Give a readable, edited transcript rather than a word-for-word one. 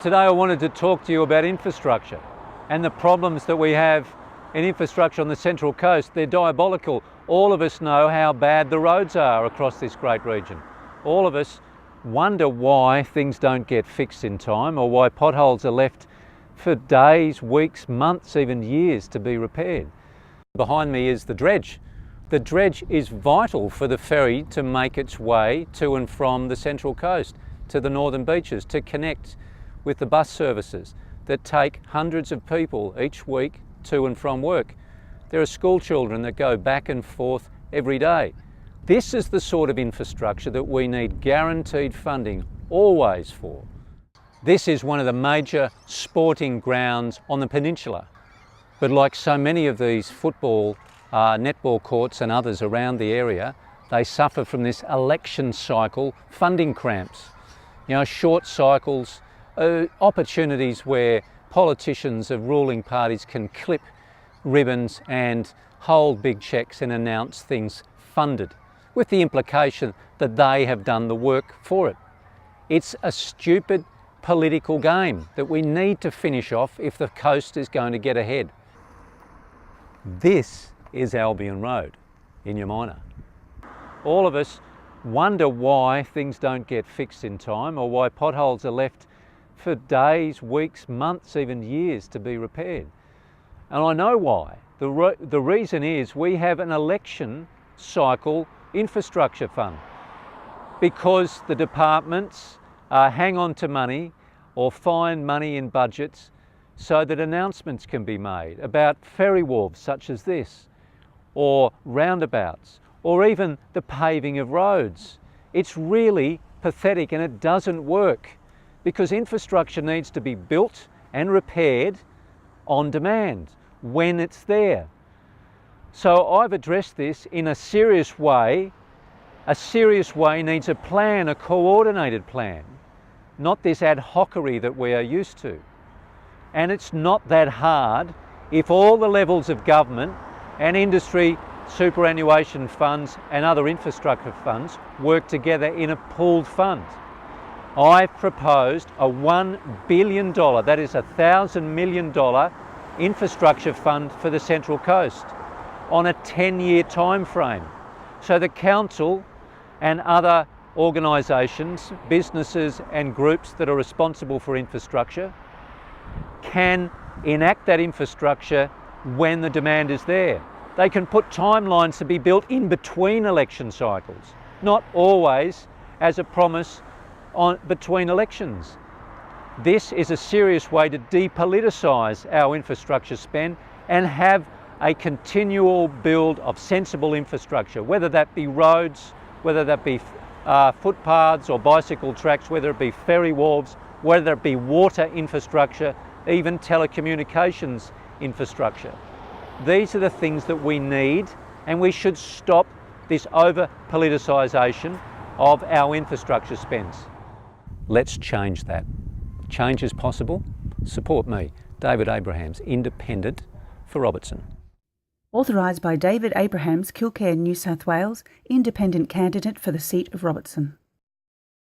Today I wanted to talk to you about infrastructure and the problems that we have in infrastructure on the Central Coast. They're diabolical. All of us know how bad the roads are across this great region. All of us wonder why things don't get fixed in time, or why potholes are left for days, weeks, months, even years to be repaired. Behind me is the dredge. The dredge is vital for the ferry to make its way to and from the Central Coast, to the northern beaches, to connect with the bus services that take hundreds of people each week to and from work. There are school children that go back and forth every day. This is the sort of infrastructure that we need guaranteed funding always for. This is one of the major sporting grounds on the peninsula. But like so many of these football, netball courts and others around the area, they suffer from this election cycle funding cramps. You know, short cycles, opportunities where politicians of ruling parties can clip ribbons and hold big cheques and announce things funded, with the implication that they have done the work for it. It's a stupid political game that we need to finish off if the coast is going to get ahead. This is Albion Road in Yamina. All of us wonder why things don't get fixed in time, or why potholes are left for days, weeks, months, even years to be repaired. And I know why. The reason is we have an election cycle infrastructure fund, because the departments hang on to money or find money in budgets so that announcements can be made about ferry wharves such as this, or roundabouts, or even the paving of roads. It's really pathetic, and it doesn't work, because infrastructure needs to be built and repaired on demand when it's there. So I've addressed this in a serious way. A serious way needs a plan, a coordinated plan, not this ad hocery that we are used to. And it's not that hard if all the levels of government and industry, superannuation funds and other infrastructure funds work together in a pooled fund. I've proposed a $1 billion, that is $1,000 million infrastructure fund for the Central Coast on a 10-year time frame. So the council and other organisations, businesses and groups that are responsible for infrastructure can enact that infrastructure when the demand is there. They can put timelines to be built in between election cycles, not always as a promise between elections. This is a serious way to de-politicise our infrastructure spend and have a continual build of sensible infrastructure, whether that be roads, whether that be footpaths or bicycle tracks, whether it be ferry wharves, whether it be water infrastructure, even telecommunications infrastructure. These are the things that we need, and we should stop this over-politicisation of our infrastructure spends. Let's change that. Change is possible. Support me, David Abrahams, independent for Robertson. Authorised by David Abrahams, Kilcairn, New South Wales, independent candidate for the seat of Robertson.